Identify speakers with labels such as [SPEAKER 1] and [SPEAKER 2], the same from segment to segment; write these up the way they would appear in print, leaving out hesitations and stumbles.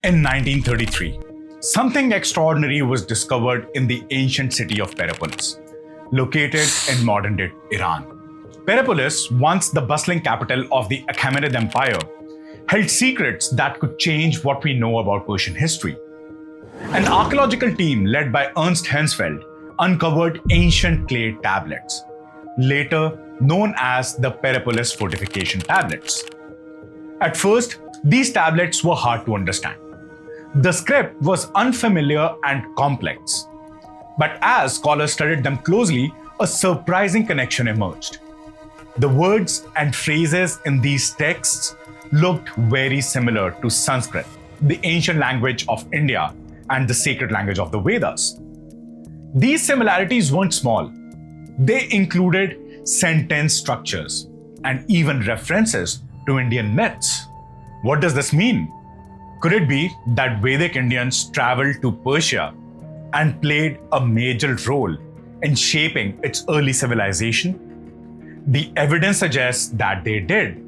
[SPEAKER 1] In 1933, something extraordinary was discovered in the ancient city of Persepolis, located in modern-day Iran. Persepolis, once the bustling capital of the Achaemenid Empire, held secrets that could change what we know about Persian history. An archaeological team led by Ernst Herzfeld uncovered ancient clay tablets, later known as the Persepolis Fortification Tablets. At first, these tablets were hard to understand. The script was unfamiliar and complex. But as scholars studied them closely, a surprising connection emerged. The words and phrases in these texts looked very similar to Sanskrit, the ancient language of India and the sacred language of the Vedas. These similarities weren't small. They included sentence structures and even references to Indian myths. What does this mean? Could it be that Vedic Indians traveled to Persia and played a major role in shaping its early civilization? The evidence suggests that they did.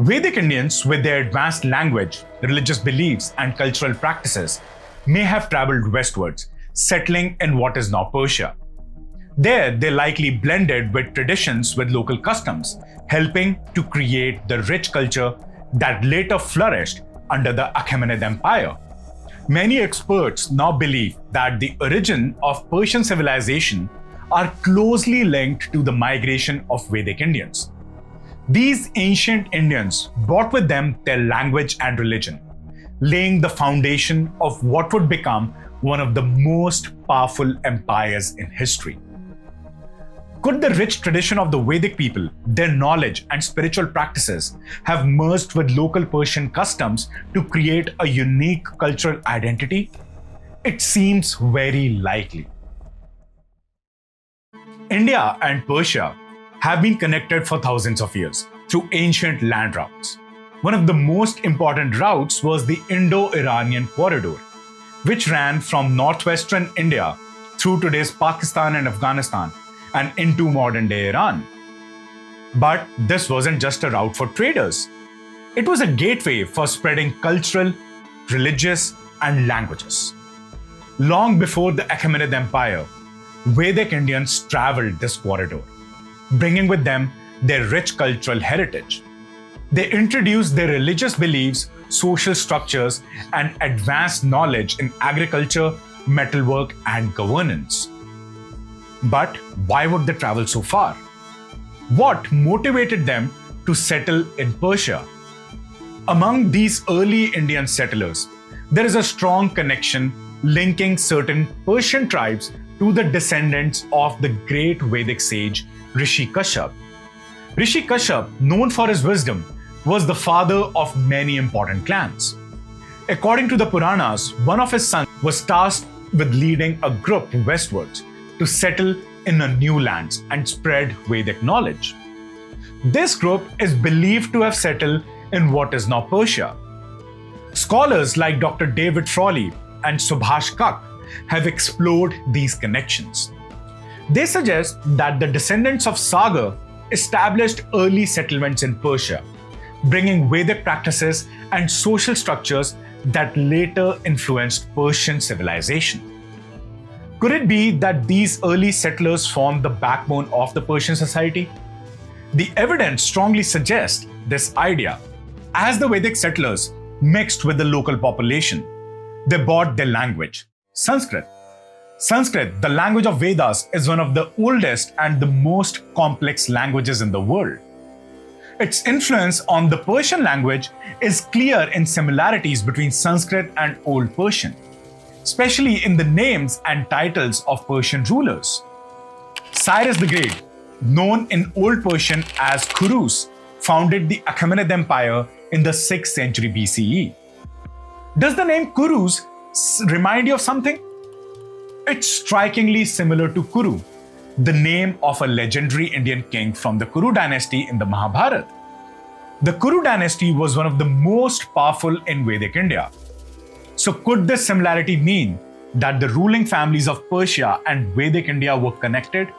[SPEAKER 1] Vedic Indians, with their advanced language, religious beliefs, and cultural practices, may have traveled westwards, settling in what is now Persia. There, they likely blended with traditions with local customs, helping to create the rich culture that later flourished under the Achaemenid Empire. Many experts now believe that the origin of Persian civilization are closely linked to the migration of Vedic Indians. These ancient Indians brought with them their language and religion, laying the foundation of what would become one of the most powerful empires in history. Could the rich tradition of the Vedic people, their knowledge and spiritual practices, have merged with local Persian customs to create a unique cultural identity? It seems very likely. India and Persia have been connected for thousands of years through ancient land routes. One of the most important routes was the Indo-Aryan corridor, which ran from northwestern India through today's Pakistan and Afghanistan and into modern-day Iran. But this wasn't just a route for traders. It was a gateway for spreading cultural, religious, and languages. Long before the Achaemenid Empire, Vedic Indians traveled this corridor, bringing with them their rich cultural heritage. They introduced their religious beliefs, social structures, and advanced knowledge in agriculture, metalwork, and governance. But why would they travel so far? What motivated them to settle in Persia? Among these early Indian settlers, there is a strong connection linking certain Persian tribes to the descendants of the great Vedic sage Rishi Kashyap. Rishi Kashyap, known for his wisdom, was the father of many important clans. According to the Puranas, one of his sons was tasked with leading a group westwards to settle in a new lands and spread Vedic knowledge. This group is believed to have settled in what is now Persia. Scholars like Dr. David Frawley and Subhash Kak have explored these connections. They suggest that the descendants of Sagar established early settlements in Persia, bringing Vedic practices and social structures that later influenced Persian civilization. Could it be that these early settlers formed the backbone of the Persian society? The evidence strongly suggests this idea. As the Vedic settlers mixed with the local population, they brought their language, Sanskrit. Sanskrit, the language of Vedas, is one of the oldest and the most complex languages in the world. Its influence on the Persian language is clear in similarities between Sanskrit and Old Persian, especially in the names and titles of Persian rulers. Cyrus the Great, known in Old Persian as Khurus, founded the Achaemenid Empire in the 6th century BCE. Does the name Khurus remind you of something? It's strikingly similar to Kuru, the name of a legendary Indian king from the Kuru dynasty in the Mahabharata. The Kuru dynasty was one of the most powerful in Vedic India. So could this similarity mean that the ruling families of Persia and Vedic India were connected?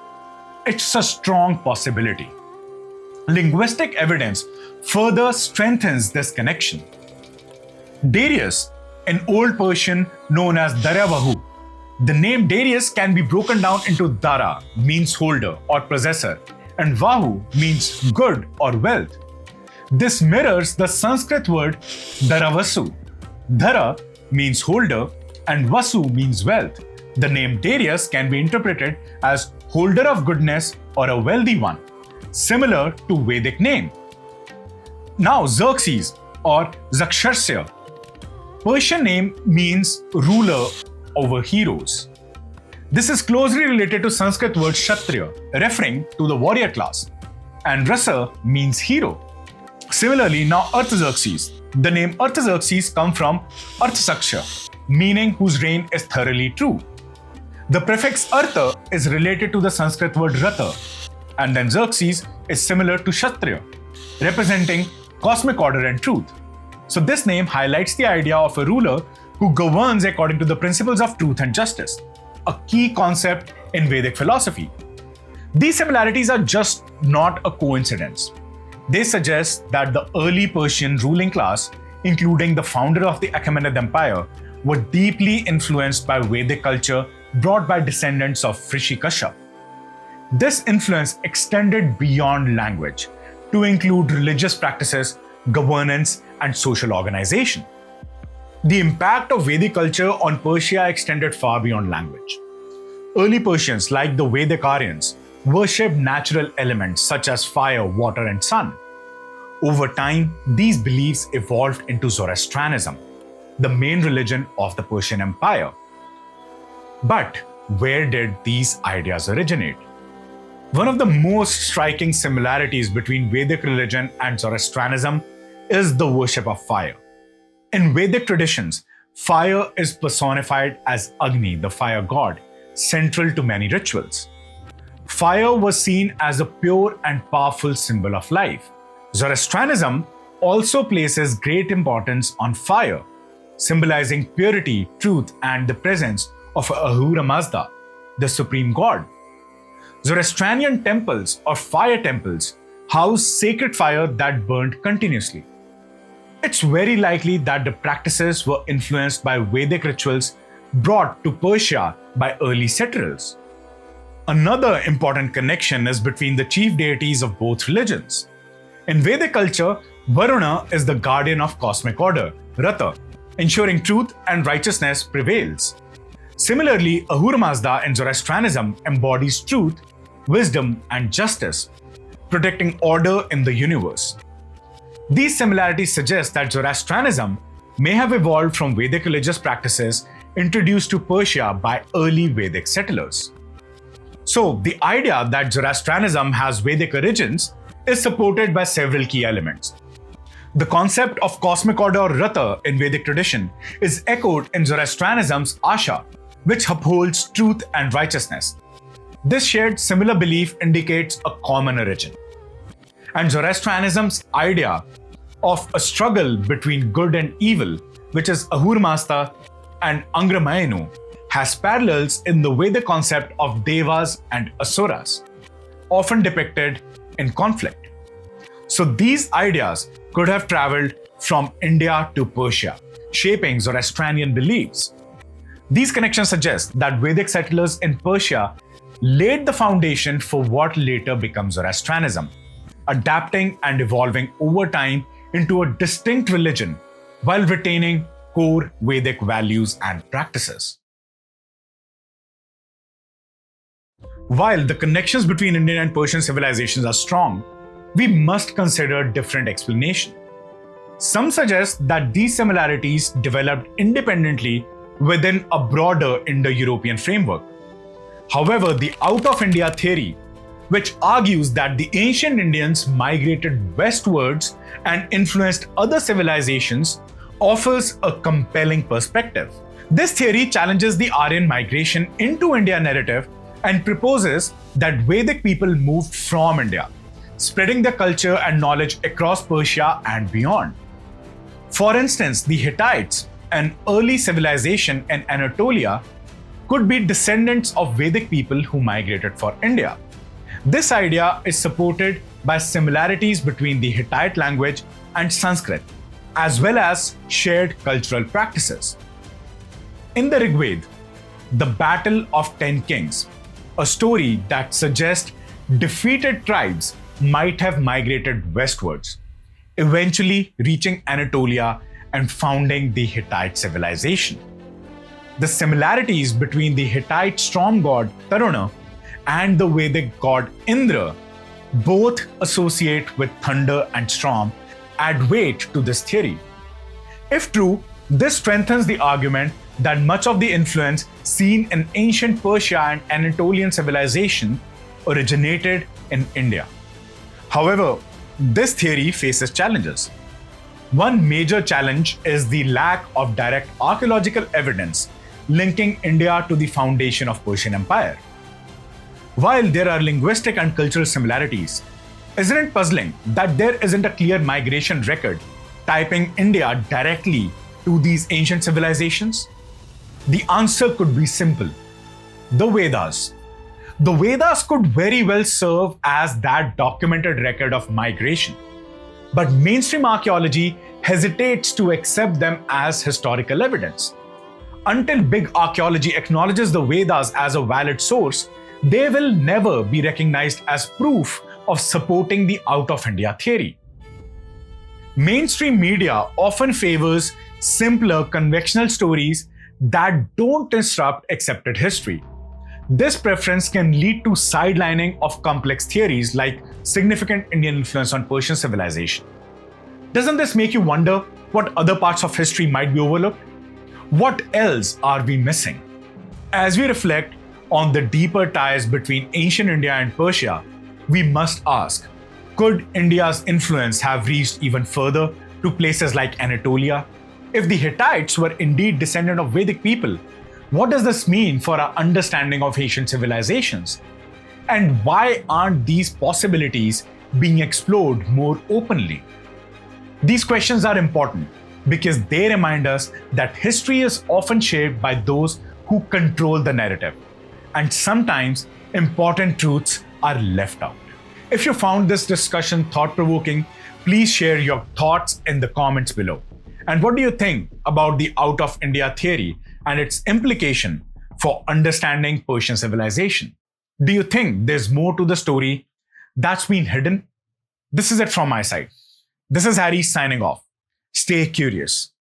[SPEAKER 1] It's a strong possibility. Linguistic evidence further strengthens this connection. Darius, in Old Persian known as Daryavahu. The name Darius can be broken down into Dara, means holder or possessor, and Vahu means good or wealth. This mirrors the Sanskrit word Daravasu. Dara means holder and Vasu means wealth. The name Darius can be interpreted as holder of goodness or a wealthy one, similar to Vedic name. Now Xerxes or Zaksharsya. Persian name means ruler over heroes. This is closely related to Sanskrit word Kshatriya, referring to the warrior class, and Rasa means hero. Similarly, now Artaxerxes. The name Artaxerxes comes from Arthasaksha, meaning whose reign is thoroughly true. The prefix Artha is related to the Sanskrit word Rata, and then Xerxes is similar to Kshatriya, representing cosmic order and truth. So this name highlights the idea of a ruler who governs according to the principles of truth and justice, a key concept in Vedic philosophy. These similarities are just not a coincidence. They suggest that the early Persian ruling class, including the founder of the Achaemenid Empire, were deeply influenced by Vedic culture brought by descendants of Rishi Kashyap. This influence extended beyond language to include religious practices, governance, and social organization. The impact of Vedic culture on Persia extended far beyond language. Early Persians, like the Vedic Aryans, worshipped natural elements such as fire, water, and sun. Over time, these beliefs evolved into Zoroastrianism, the main religion of the Persian Empire. But where did these ideas originate? One of the most striking similarities between Vedic religion and Zoroastrianism is the worship of fire. In Vedic traditions, fire is personified as Agni, the fire god, central to many rituals. Fire was seen as a pure and powerful symbol of life. Zoroastrianism also places great importance on fire, symbolizing purity, truth, and the presence of Ahura Mazda, the supreme god. Zoroastrian temples or fire temples house sacred fire that burned continuously. It's very likely that the practices were influenced by Vedic rituals brought to Persia by early settlers. Another important connection is between the chief deities of both religions. In Vedic culture, Varuna is the guardian of cosmic order, Rata, ensuring truth and righteousness prevails. Similarly, Ahura Mazda in Zoroastrianism embodies truth, wisdom, and justice, protecting order in the universe. These similarities suggest that Zoroastrianism may have evolved from Vedic religious practices introduced to Persia by early Vedic settlers. So, the idea that Zoroastrianism has Vedic origins is supported by several key elements. The concept of cosmic order or Rata in Vedic tradition is echoed in Zoroastrianism's Asha, which upholds truth and righteousness. This shared similar belief indicates a common origin. And Zoroastrianism's idea of a struggle between good and evil, which is Ahura Mazda and Angramayanu, has parallels in the Vedic concept of Devas and Asuras, often depicted in conflict. So these ideas could have traveled from India to Persia, shaping Zoroastrian beliefs. These connections suggest that Vedic settlers in Persia laid the foundation for what later becomes Zoroastrianism, adapting and evolving over time into a distinct religion while retaining core Vedic values and practices. While the connections between Indian and Persian civilizations are strong, we must consider different explanations. Some suggest that these similarities developed independently within a broader Indo-European framework. However, the out of India theory, which argues that the ancient Indians migrated westwards and influenced other civilizations, offers a compelling perspective. This theory challenges the Aryan migration into India narrative and proposes that Vedic people moved from India, spreading their culture and knowledge across Persia and beyond. For instance, the Hittites, an early civilization in Anatolia, could be descendants of Vedic people who migrated for India. This idea is supported by similarities between the Hittite language and Sanskrit, as well as shared cultural practices. In the Rigveda, the Battle of 10 Kings, a story that suggests defeated tribes might have migrated westwards, eventually reaching Anatolia and founding the Hittite civilization. The similarities between the Hittite storm god Taruna and the Vedic god Indra, both associate with thunder and storm, add weight to this theory. If true, this strengthens the argument that much of the influence seen in ancient Persia and Anatolian civilization originated in India. However, this theory faces challenges. One major challenge is the lack of direct archaeological evidence linking India to the foundation of Persian Empire. While there are linguistic and cultural similarities, isn't it puzzling that there isn't a clear migration record typing India directly to these ancient civilizations? The answer could be simple: the Vedas. The Vedas could very well serve as that documented record of migration. But mainstream archaeology hesitates to accept them as historical evidence. Until big archaeology acknowledges the Vedas as a valid source, they will never be recognized as proof of supporting the out of India theory. Mainstream media often favors simpler conventional stories that don't disrupt accepted history. This preference can lead to sidelining of complex theories like significant Indian influence on Persian civilization. Doesn't this make you wonder what other parts of history might be overlooked? What else are we missing? As we reflect on the deeper ties between ancient India and Persia, we must ask, could India's influence have reached even further to places like Anatolia? If the Hittites were indeed descendant of Vedic people, what does this mean for our understanding of ancient civilizations? And why aren't these possibilities being explored more openly? These questions are important because they remind us that history is often shaped by those who control the narrative, and sometimes important truths are left out. If you found this discussion thought-provoking, please share your thoughts in the comments below. And what do you think about the out of India theory and its implication for understanding Persian civilization? Do you think there's more to the story that's been hidden? This is it from my side. This is Harry signing off. Stay curious.